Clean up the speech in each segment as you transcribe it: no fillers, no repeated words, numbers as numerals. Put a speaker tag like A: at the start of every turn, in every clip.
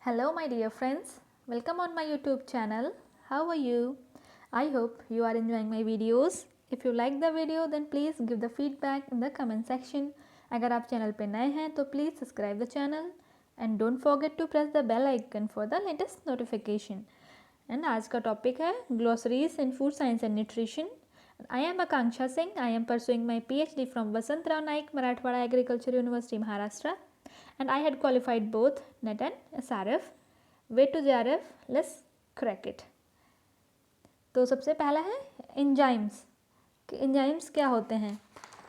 A: Hello, my dear friends. Welcome on my YouTube channel. How are you? I hope you are enjoying my videos. If you like the video, then please give the feedback in the comment section. अगर आप channel पे नए हैं तो please subscribe the channel and don't forget to press the bell icon for the latest notification. And आज का topic है glossaries in food science and nutrition. I am Akanksha Singh. I am pursuing my PhD from Vasantrao Naik, Marathwada Agriculture University, Maharashtra. And I had qualified both NET and SRF. Way to JRF, let's crack it. तो सबसे पहला है enzymes. कि enzymes क्या होते हैं?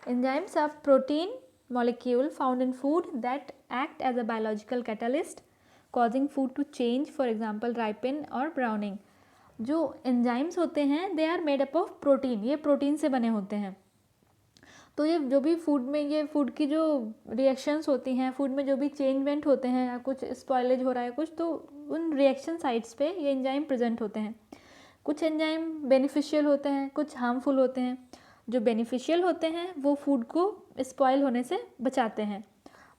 A: Enzymes are protein molecule found in food that act as a biological catalyst causing food to change, for example ripen or browning. जो enzymes होते हैं they are made up of protein. ये protein से बने होते हैं. तो ये जो भी फूड में ये फूड की जो रिएक्शंस होती हैं, फूड में जो भी चेंजमेंट होते हैं या कुछ स्पॉइलेज हो रहा है कुछ, तो उन रिएक्शन साइट्स पे ये एंजाइम प्रेजेंट होते हैं. कुछ एंजाइम बेनिफिशियल होते हैं, कुछ हार्मफुल होते हैं. जो बेनिफिशियल होते हैं वो फूड को स्पॉइल होने से बचाते हैं,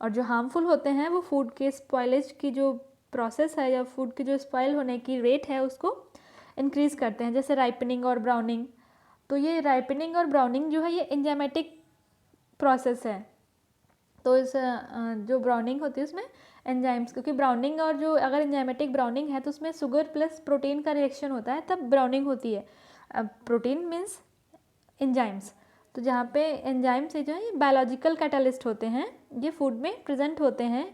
A: और जो हार्मफुल होते हैं वो फूड के स्पॉइलेज की जो प्रोसेस है या फूड की जो स्पॉइल होने की रेट है उसको इंक्रीज़ करते हैं, जैसे राइपनिंग और ब्राउनिंग. तो ये राइपनिंग और ब्राउनिंग जो है ये एंजाइमेटिक प्रोसेस है. तो इस जो ब्राउनिंग होती है उसमें एंजाइम्स, क्योंकि ब्राउनिंग और जो अगर एंजाइमेटिक ब्राउनिंग है तो उसमें शुगर प्लस प्रोटीन का रिएक्शन होता है तब ब्राउनिंग होती है. अब प्रोटीन मीन्स एंजाइम्स. तो जहाँ पे एंजाइम्स जो है ये बायोलॉजिकल कैटालिस्ट होते हैं, ये फूड में प्रेजेंट होते हैं,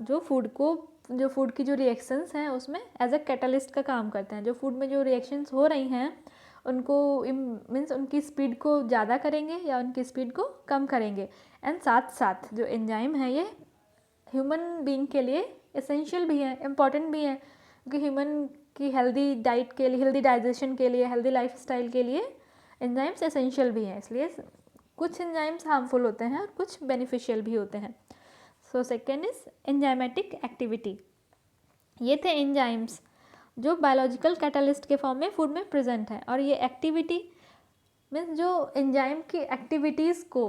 A: जो फूड की जो रिएक्शंस हैं उसमें एज अ कैटालिस्ट का काम करते हैं. जो फूड में जो रिएक्शंस हो रही हैं उनको मीन्स उनकी स्पीड को ज़्यादा करेंगे या उनकी स्पीड को कम करेंगे. एंड साथ साथ जो एंजाइम है ये ह्यूमन बीइंग के लिए एसेंशियल भी है, इम्पॉर्टेंट भी है, क्योंकि ह्यूमन की हेल्दी डाइट के लिए, हेल्दी डाइजेशन के लिए, हेल्दी लाइफस्टाइल के लिए एंजाइम्स एसेंशियल भी हैं. इसलिए कुछ एंजाइम्स हार्मफुल होते हैं और कुछ बेनिफिशियल भी होते हैं. So second is enzymatic activity. ये थे एंजाइम्स जो बायोलॉजिकल कैटालिस्ट के फॉर्म में फूड में प्रेजेंट है. और ये एक्टिविटी मीन्स जो एंजाइम की एक्टिविटीज़ को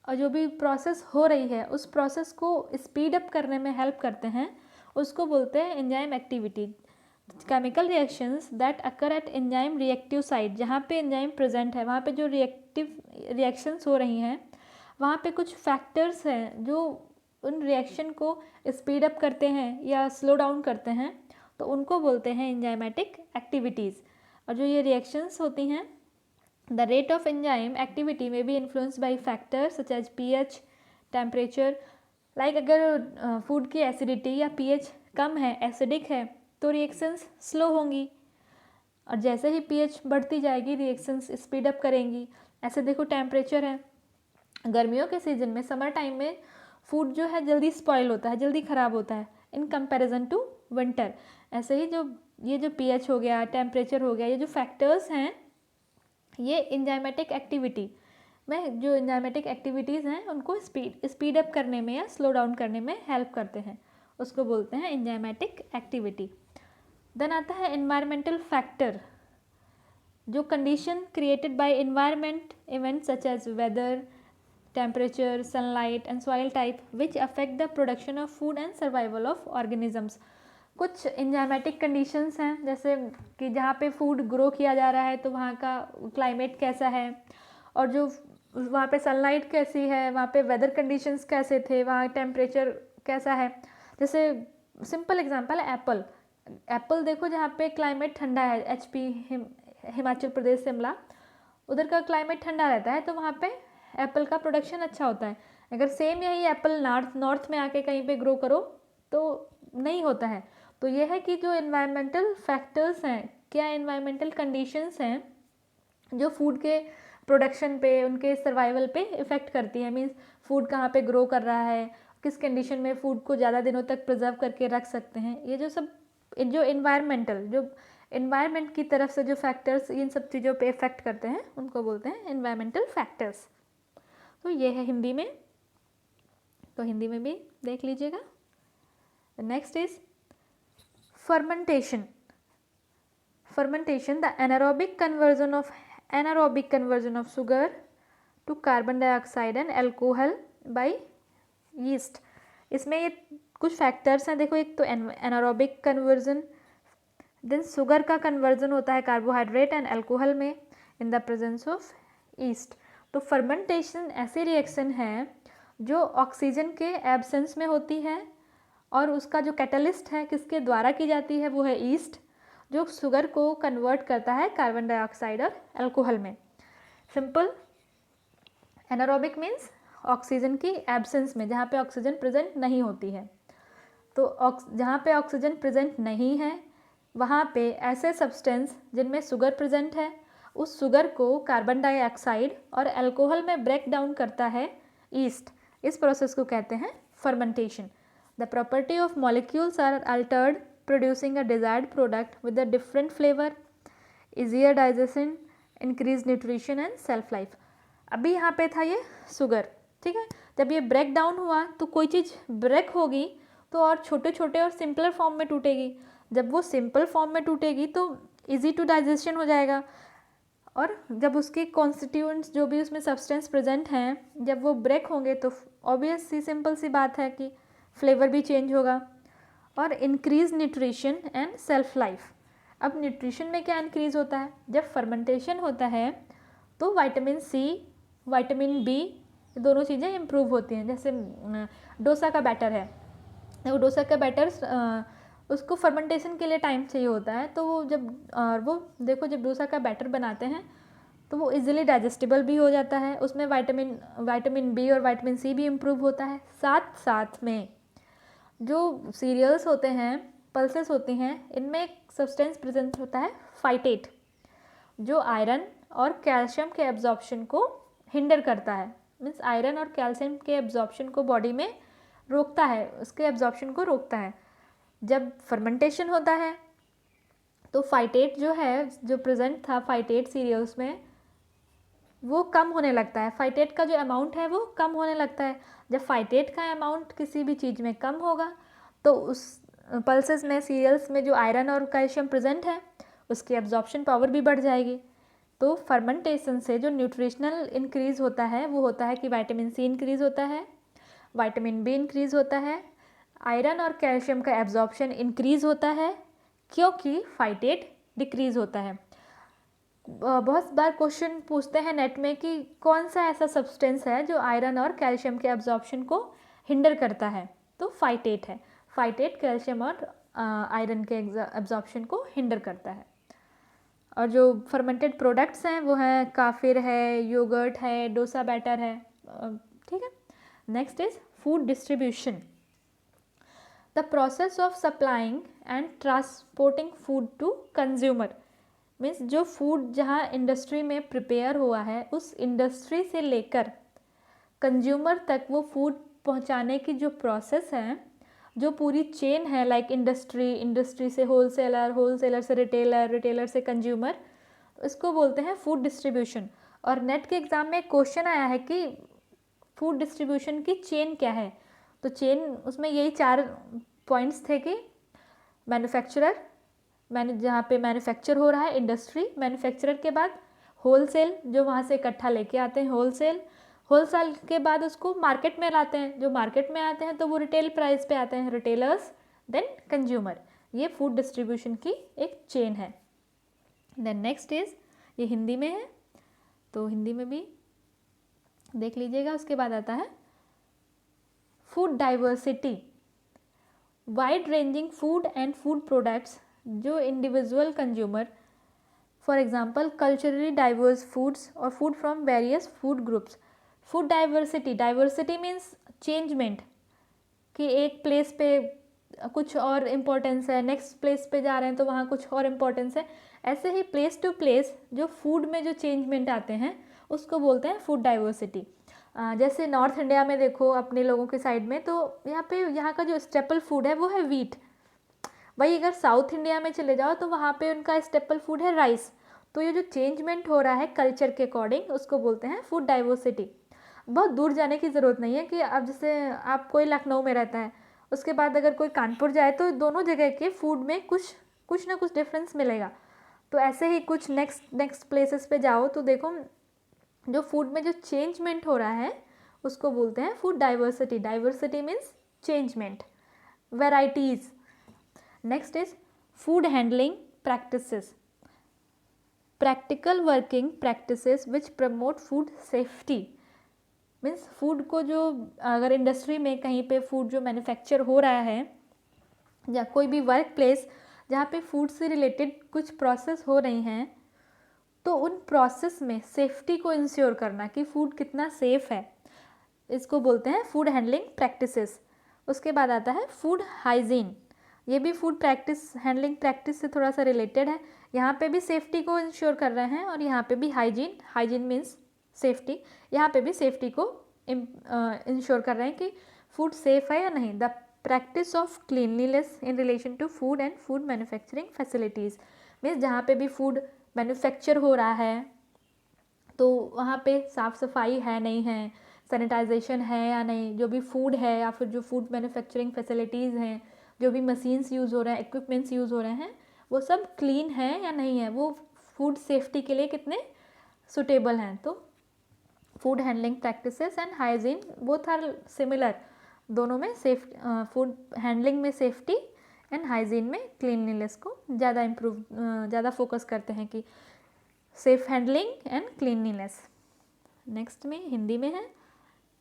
A: और जो भी प्रोसेस हो रही है उस प्रोसेस को स्पीड अप करने में हेल्प करते हैं, उसको बोलते हैं enzyme activity. Chemical reactions that occur at enzyme reactive site. जहाँ पे एंजाइम प्रेजेंट है वहाँ पे जो रिएक्शंस हो रही हैं वहाँ पे कुछ फैक्टर्स हैं जो उन रिएक्शन को स्पीड अप करते हैं या स्लो डाउन करते हैं, तो उनको बोलते हैं एंजाइमेटिक एक्टिविटीज़. और जो ये रिएक्शंस होती हैं, the rate of enzyme activity में be influence by factors such as pH, temperature. Like अगर फूड की एसिडिटी या pH कम है, एसिडिक है, तो रिएक्शंस स्लो होंगी, और जैसे ही pH बढ़ती जाएगी रिएक्शंस स्पीड अप करेंगी. ऐसे देखो टेम्परेचर है, गर्मियों के सीजन में, समर टाइम में फूड जो है जल्दी स्पॉइल होता है, जल्दी ख़राब होता है इन कंपैरिजन टू विंटर. ऐसे ही ये जो pH हो गया, टेम्परेचर हो गया, ये जो फैक्टर्स हैं ये एंजाइमेटिक एक्टिविटी में, जो एंजाइमेटिक एक्टिविटीज़ हैं उनको स्पीड अप करने में या स्लो डाउन करने में हेल्प करते हैं, उसको बोलते हैं एंजाइमेटिक एक्टिविटी. देन आता है एनवायरमेंटल फैक्टर. जो condition created by environment events such as weather, temperature, sunlight and soil type which affect the production of food and survival of organisms. कुछ एंजाइमेटिक कंडीशंस हैं, जैसे कि जहाँ पे फूड ग्रो किया जा रहा है तो वहाँ का क्लाइमेट कैसा है, और जो वहाँ पे सनलाइट कैसी है, वहाँ पे वेदर कंडीशंस कैसे थे, वहाँ टेम्परेचर कैसा है. जैसे सिंपल एग्जांपल है एप्पल देखो, जहाँ पे क्लाइमेट ठंडा है, HP हिमाचल प्रदेश शिमला, उधर का क्लाइमेट ठंडा रहता है तो वहाँ पे एप्पल का प्रोडक्शन अच्छा होता है. अगर सेम यही एप्पल नॉर्थ में आके कहीं पे ग्रो करो तो नहीं होता है. तो ये है कि जो एनवायरमेंटल फैक्टर्स हैं, क्या एनवायरमेंटल कंडीशंस हैं जो फूड के प्रोडक्शन पे, उनके सर्वाइवल पे इफ़ेक्ट करती हैं. मीन्स फूड कहाँ पे ग्रो कर रहा है, किस कंडीशन में फूड को ज़्यादा दिनों तक प्रिजर्व करके रख सकते हैं. ये जो सब जो एनवायरमेंट की तरफ से जो फैक्टर्स इन सब चीज़ों पे इफ़ेक्ट करते हैं उनको बोलते हैं एनवायरमेंटल फैक्टर्स. तो ये है हिंदी में, तो हिंदी में भी देख लीजिएगा. Next is fermentation. The anaerobic conversion of sugar to carbon dioxide and alcohol by yeast. इसमें ये कुछ फैक्टर्स हैं, देखो एक तो एनारोबिक कन्वर्जन, देन शुगर का कन्वर्जन होता है कार्बोहाइड्रेट एंड अल्कोहल में in the presence of east. तो फर्मेंटेशन ऐसी रिएक्शन है जो ऑक्सीजन के एब्सेंस में होती है और उसका जो कैटलिस्ट है किसके द्वारा की जाती है, वो है ईस्ट, जो शुगर को कन्वर्ट करता है कार्बन डाइऑक्साइड और अल्कोहल में। सिंपल, एनारोबिक मीन्स ऑक्सीजन की एब्सेंस में, जहाँ पे ऑक्सीजन प्रेजेंट नहीं होती है। तो जहाँ पे ऑक्सीजन प्रेजेंट नहीं है वहाँ पे ऐसे सब्सटेंस जिनमें शुगर प्रेजेंट है, उस शुगर को कार्बन डाइऑक्साइड और अल्कोहल में ब्रेक डाउन करता है ईस्ट। इस प्रोसेस को कहते हैं fermentation. The property of molecules are altered producing a desired product with a different flavour, easier digestion, increase nutrition and shelf life. अभी यहाँ पे था ये शुगर, ठीक है। जब ये ब्रेक डाउन हुआ तो कोई चीज़ ब्रेक होगी तो और छोटे छोटे और सिंपलर फॉर्म में टूटेगी। जब वो सिंपल फॉर्म में टूटेगी तो इजी टू डाइजेशन हो जाएगा, और जब उसके कॉन्स्टिट्यूएंट्स जो भी उसमें सब्सटेंस प्रेजेंट हैं जब वो ब्रेक होंगे तो ऑब्वियस सी सिंपल सी बात है कि फ्लेवर भी चेंज होगा। और increase nutrition and shelf life. अब न्यूट्रिशन में क्या इंक्रीज होता है, जब फर्मेंटेशन होता है तो विटामिन सी, विटामिन बी, दोनों चीज़ें इम्प्रूव होती हैं। जैसे डोसा का बैटर है, वो डोसा का बैटर उसको फर्मेंटेशन के लिए टाइम चाहिए होता है, तो वो जब वो देखो जब डोसा का बैटर बनाते हैं तो वो इजीली डाइजेस्टिबल भी हो जाता है, उसमें विटामिन बी और विटामिन सी भी इम्प्रूव होता है। साथ साथ में जो सीरियल्स होते हैं, पल्सेस होती हैं, इनमें एक सब्सटेंस प्रेजेंट होता है फाइटेट, जो आयरन और कैल्शियम के एब्जॉर्प्शन को हिंडर करता है। मीन्स आयरन और कैल्शियम के एब्जॉर्प्शन को बॉडी में रोकता है, उसके एब्जॉर्प्शन को रोकता है। जब फर्मेंटेशन होता है तो फाइटेट जो है, जो प्रेजेंट था फाइटेट सीरियल्स में, वो कम होने लगता है। फाइटेट का जो अमाउंट है वो कम होने लगता है। जब फाइटेट का अमाउंट किसी भी चीज़ में कम होगा तो उस पल्सेस में, सीरियल्स में जो आयरन और कैल्शियम प्रेजेंट है उसकी एब्जॉर्प्शन पावर भी बढ़ जाएगी। तो फर्मेंटेशन से जो न्यूट्रिशनल इंक्रीज़ होता है वो होता है कि विटामिन सी इंक्रीज़ होता है, विटामिन बी इंक्रीज़ होता है, आयरन और कैल्शियम का एब्जॉर्प्शन इंक्रीज़ होता है, क्योंकि फाइटेट डिक्रीज़ होता है। बहुत बार क्वेश्चन पूछते हैं नेट में कि कौन सा ऐसा सब्सटेंस है जो आयरन और कैल्शियम के एब्जॉर्प्शन को हिंडर करता है, तो फाइटेट है। फाइटेट कैल्शियम और आयरन के एब्जॉर्प्शन को हिंडर करता है। और जो फर्मेंटेड प्रोडक्ट्स हैं वो हैं काफिर है, योगर्ट है, डोसा बैटर है, ठीक है। Next is food distribution, the process of supplying and transporting food to consumer. Means जो फूड जहाँ इंडस्ट्री में प्रिपेयर हुआ है उस इंडस्ट्री से लेकर कंज्यूमर तक वो फूड पहुँचाने की जो प्रोसेस है, जो पूरी चेन है, लाइक इंडस्ट्री से होलसेलर, होलसेलर से रिटेलर, रिटेलर से कंज्यूमर, इसको बोलते हैं फूड डिस्ट्रीब्यूशन। और नेट के एग्ज़ाम में क्वेश्चन आया है कि फूड डिस्ट्रीब्यूशन की चेन क्या है, तो चेन उसमें यही 4 पॉइंट्स थे कि मैन्युफैक्चरर, जहाँ पे मैन्युफैक्चर हो रहा है इंडस्ट्री, मैन्युफैक्चरर के बाद होलसेल जो वहाँ से इकट्ठा लेके आते हैं, होलसेल के बाद उसको मार्केट में लाते हैं, जो मार्केट में आते हैं तो वो रिटेल प्राइस पे आते हैं, रिटेलर्स, देन कंज्यूमर। ये फूड डिस्ट्रीब्यूशन की एक चेन है। देन नेक्स्ट इज, ये हिंदी में है तो हिंदी में भी देख लीजिएगा। उसके बाद आता है food diversity, wide ranging food and food products जो individual consumer, for example culturally diverse foods और food from various food groups. Food diversity, diversity means changement, कि एक प्लेस पे कुछ और इम्पोर्टेंस है, नेक्स्ट प्लेस पे जा रहे हैं तो वहाँ कुछ और इम्पोर्टेंस है। ऐसे ही प्लेस टू प्लेस जो फूड में जो चेंजमेंट आते हैं उसको बोलते हैं फूड डाइवर्सिटी। जैसे नॉर्थ इंडिया में देखो अपने लोगों के साइड में, तो यहाँ का जो स्टेपल फूड है वो है व्हीट। वही अगर साउथ इंडिया में चले जाओ तो वहाँ पे उनका स्टेपल फूड है राइस। तो ये जो चेंजमेंट हो रहा है कल्चर के अकॉर्डिंग उसको बोलते हैं फूड डाइवर्सिटी। बहुत दूर जाने की ज़रूरत नहीं है कि अब जैसे आप कोई लखनऊ में रहता है, उसके बाद अगर कोई कानपुर जाए तो दोनों जगह के फूड में कुछ ना कुछ डिफरेंस मिलेगा। तो ऐसे ही कुछ नेक्स्ट प्लेसेस पे जाओ तो देखो जो फूड में जो चेंजमेंट हो रहा है उसको बोलते हैं food diversity. Diversity means changement. varieties. Next is food handling practices. Practical working practices which promote food safety. Means food को जो अगर इंडस्ट्री में कहीं पे फूड जो मैन्युफैक्चर हो रहा है या कोई भी वर्क प्लेस जहाँ पे फूड से रिलेटेड कुछ प्रोसेस हो रही हैं, तो उन प्रोसेस में सेफ्टी को इंश्योर करना कि फूड कितना सेफ है, इसको बोलते हैं फूड हैंडलिंग प्रैक्टिसेस. उसके बाद आता है फूड हाइजीन. ये भी फूड प्रैक्टिस हैंडलिंग प्रैक्टिस से थोड़ा सा रिलेटेड है. यहाँ पे भी सेफ्टी को इंश्योर कर रहे हैं और यहाँ पे भी हाइजीन मीन्स सेफ्टी, यहाँ पे भी सेफ्टी को इंश्योर कर रहे हैं कि फूड सेफ है या नहीं. The practice of cleanliness in relation to food and food manufacturing facilities. Means जहाँ पे भी फूड मैन्युफैक्चर हो रहा है तो वहाँ पे साफ़ सफाई है नहीं है, सैनिटाइजेशन है या नहीं, जो भी फूड है या फिर जो फूड मैन्युफैक्चरिंग फैसिलिटीज़ हैं, जो भी मशीन्स यूज़ हो रहे हैं, इक्विपमेंट्स यूज़ हो रहे हैं, वो सब क्लीन है या नहीं है, वो फूड सेफ्टी के लिए कितने सुटेबल हैं. तो food handling practices and hygiene both are similar. दोनों में सेफ फूड हैंडलिंग में सेफ्टी एंड हाइजीन में क्लीनलीनेस को ज़्यादा फोकस करते हैं कि safe handling and cleanliness. Next में हिंदी में है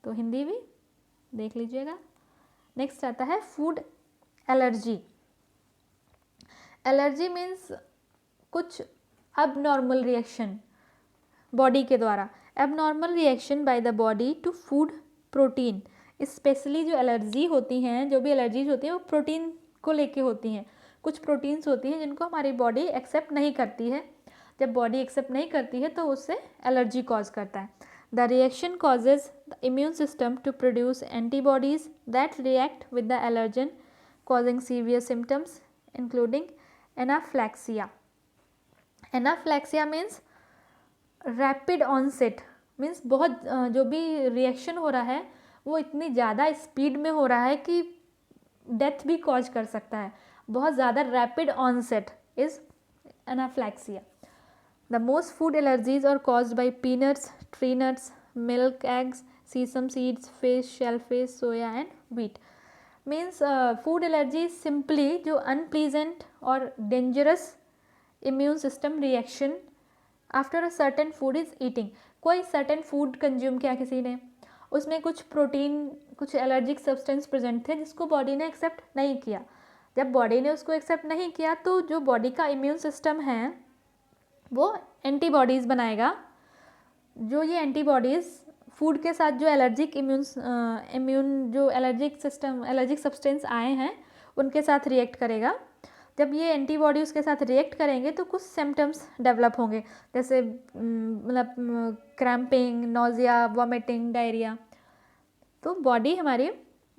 A: तो हिंदी भी देख लीजिएगा. नेक्स्ट आता है फूड एलर्जी. एलर्जी मीन्स कुछ अबनॉर्मल रिएक्शन बॉडी के द्वारा, abnormal reaction by the body to food protein. Specially जो एलर्जी होती हैं, जो भी एलर्जीज होती हैं वो प्रोटीन को लेके होती हैं. कुछ प्रोटीन्स होती हैं जिनको हमारी बॉडी एक्सेप्ट नहीं करती है. जब बॉडी एक्सेप्ट नहीं करती है तो उससे एलर्जी कॉज करता है. The reaction causes the immune system to produce antibodies that react with the allergen causing severe symptoms including anaphylaxia. Anaphylaxia means rapid onset. Means बहुत जो भी रिएक्शन हो रहा है वो इतनी ज़्यादा स्पीड में हो रहा है कि डेथ भी कॉज कर सकता है. बहुत ज़्यादा rapid onset is anaphylaxia. The most food allergies are caused by peanuts, tree nuts, milk, eggs, sesame seeds, fish, shellfish, soya and wheat. Means food allergy simply जो अनप्लीजेंट और dangerous immune system reaction after a certain food is eating. कोई certain food consume किया किसी ने, उसमें कुछ protein, कुछ allergic substance present थे जिसको बॉडी ने एक्सेप्ट नहीं किया. जब बॉडी ने उसको एक्सेप्ट नहीं किया तो जो बॉडी का इम्यून सिस्टम है वो एंटीबॉडीज़ बनाएगा. जो ये एंटीबॉडीज़ फूड के साथ जो एलर्जिक इम्यून जो एलर्जिक सब्सटेंस आए हैं उनके साथ रिएक्ट करेगा. जब ये एंटीबॉडी उसके साथ रिएक्ट करेंगे तो कुछ सिम्टम्स डेवलप होंगे, जैसे मतलब क्रैम्पिंग, नोज़िया, वॉमिटिंग, डायरिया. तो बॉडी हमारी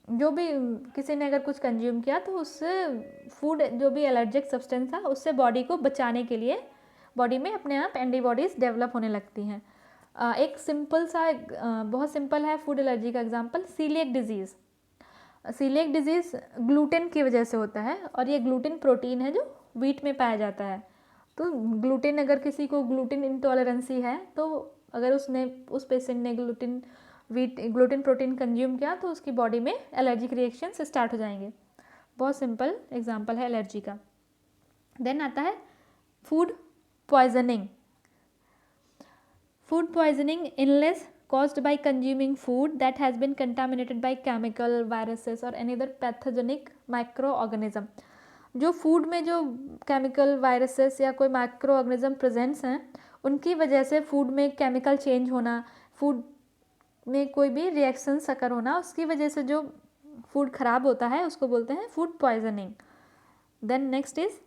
A: जो भी किसी ने अगर कुछ कंज्यूम किया तो उससे फूड जो भी एलर्जिक सब्सटेंस था उससे बॉडी को बचाने के लिए बॉडी में अपने आप एंटीबॉडीज़ डेवलप होने लगती हैं. एक सिंपल सा बहुत सिंपल है फूड एलर्जी का example, coeliac disease. Coeliac disease gluten की वजह से होता है और ये ग्लूटेन प्रोटीन है जो व्हीट में पाया जाता है. तो ग्लूटेन, अगर किसी को ग्लूटेन इंटॉलरेंसी है तो अगर उस पेशेंट ने ग्लूटेन प्रोटीन कंज्यूम किया तो उसकी बॉडी में एलर्जिक रिएक्शंस स्टार्ट हो जाएंगे. बहुत सिंपल एग्जांपल है एलर्जी का. देन आता है food poisoning. Food poisoning illness caused by consuming food that has been contaminated by chemical, viruses or any other pathogenic microorganism. जो फूड में जो केमिकल, वायरसेस या कोई माइक्रो ऑर्गेनिज्म प्रेजेंट्स हैं उनकी वजह से फूड में केमिकल चेंज होना, फूड में कोई भी रिएक्शंस अकर होना, उसकी वजह से जो फूड ख़राब होता है उसको बोलते हैं food poisoning. Then next is,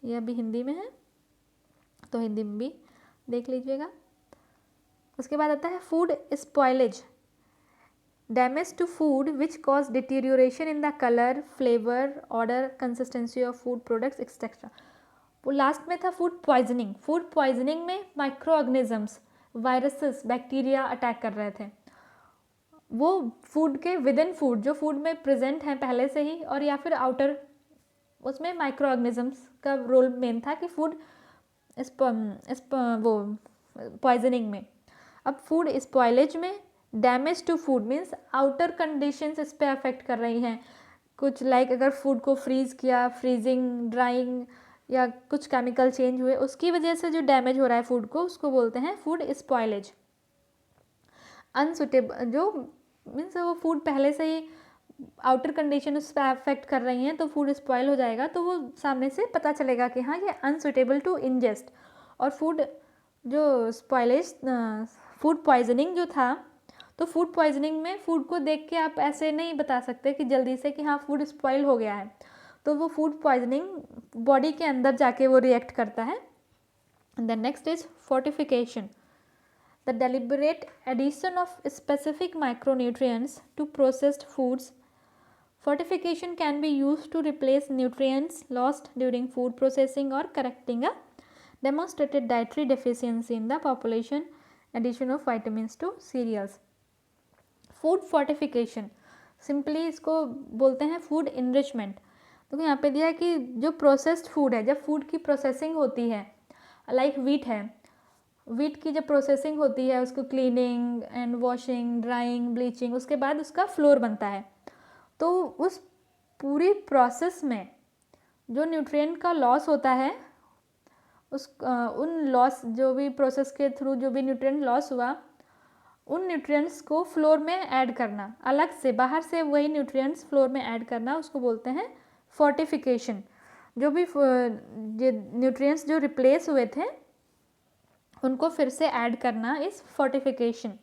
A: ये अभी हिंदी में है तो हिंदी में भी देख लीजिएगा. उसके बाद आता है food spoilage. Damage to food which cause deterioration in the colour, flavour, odour, consistency of food products etcetera. वो लास्ट में था फूड पॉइजनिंग. फूड पॉइजनिंग में micro organisms, viruses, bacteria attack कर रहे थे. वो फूड के विद इन फूड जो फूड में प्रेजेंट हैं पहले से ही और या फिर आउटर, उसमें माइक्रो ऑर्गेनिजम्स का रोल मेन था कि फूड वो पॉइजनिंग में. अब फूड स्पॉइलेज में damage to food means outer conditions इस पर अफेक्ट कर रही हैं. कुछ लाइक अगर फूड को फ्रीज़ किया, फ्रीजिंग, ड्राइंग या कुछ केमिकल चेंज हुए, उसकी वजह से जो डैमेज हो रहा है फूड को, उसको बोलते हैं फूड स्पॉयलेज। अनसुटेबल जो मीन्स वो फूड पहले से ही आउटर कंडीशन उस पर अफेक्ट कर रही हैं, तो फूड स्पॉयल हो जाएगा, तो वो सामने से पता चलेगा कि हाँ ये अनसुटेबल टू इंजेस्ट। और फूड जो स्पॉयलेज, फूड पॉइजनिंग जो था, तो फूड पॉइजनिंग में फूड को देख के आप ऐसे नहीं बता सकते कि जल्दी से कि हाँ फूड स्पॉयल हो गया है, तो वो फूड पॉइजनिंग बॉडी के अंदर जाके वो रिएक्ट करता है। The next is fortification, the deliberate addition of specific micronutrients to processed foods. Fortification can be used to replace nutrients lost during food processing or correcting a demonstrated dietary deficiency in the population. Addition of vitamins to cereals. Food fortification, simply इसको बोलते हैं food enrichment. तो यहाँ पे दिया है कि जो प्रोसेस्ड फूड है, जब फूड की प्रोसेसिंग होती है, लाइक वीट है, वीट की जब प्रोसेसिंग होती है, उसको cleaning and washing, drawing, bleaching, उसके बाद उसका फ्लोर बनता है, तो उस पूरी प्रोसेस में जो न्यूट्रिएंट का लॉस होता है, उस उन लॉस जो भी प्रोसेस के थ्रू जो भी न्यूट्रिएंट लॉस हुआ, उन न्यूट्रिएंट्स को फ्लोर में ऐड करना, अलग से बाहर से वही न्यूट्रिएंट्स फ्लोर में ऐड करना, उसको बोलते हैं फोर्टिफिकेशन। जो भी न्यूट्रिएंट्स जो रिप्लेस हुए थे उनको फिर से ऐड करना इस फोर्टिफिकेशन।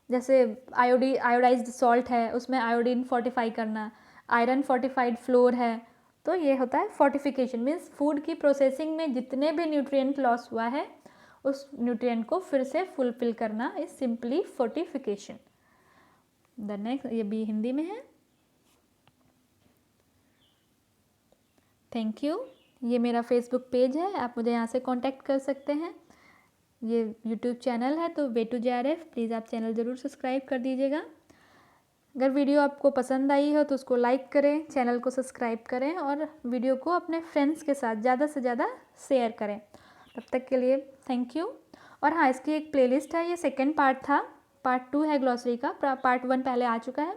A: जैसे आयोडाइज्ड सॉल्ट है, उसमें आयोडीन फोर्टिफाई करना, आयरन फोर्टिफाइड फ्लोर है, तो ये होता है फोर्टिफिकेशन। मीन्स फूड की प्रोसेसिंग में जितने भी न्यूट्रिएंट लॉस हुआ है, उस न्यूट्रिएंट को फिर से फुलफिल करना is simply fortification. The next, ये भी हिंदी में है। Thank you. ये मेरा फेसबुक पेज है, आप मुझे यहाँ से कांटेक्ट कर सकते हैं। ये यूट्यूब चैनल है, तो Way2JRF, प्लीज़ आप चैनल ज़रूर सब्सक्राइब कर दीजिएगा। अगर वीडियो आपको पसंद आई हो तो उसको लाइक करें, चैनल को सब्सक्राइब करें और वीडियो को अपने फ्रेंड्स के साथ ज़्यादा से ज़्यादा शेयर करें। तब तक के लिए थैंक यू। और हाँ, इसकी एक प्लेलिस्ट है, ये सेकेंड पार्ट था, पार्ट 2 है ग्लॉसरी का, पार्ट 1 पहले आ चुका है,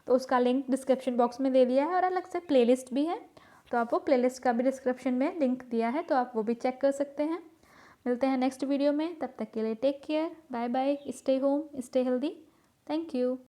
A: तो उसका लिंक डिस्क्रिप्शन बॉक्स में दे दिया है, और अलग से प्लेलिस्ट भी है, तो आप वो प्लेलिस्ट का भी डिस्क्रिप्शन में लिंक दिया है, तो आप वो भी चेक कर सकते हैं। मिलते हैं नेक्स्ट वीडियो में, तब तक के लिए take care, bye bye, stay home, stay healthy, thank you.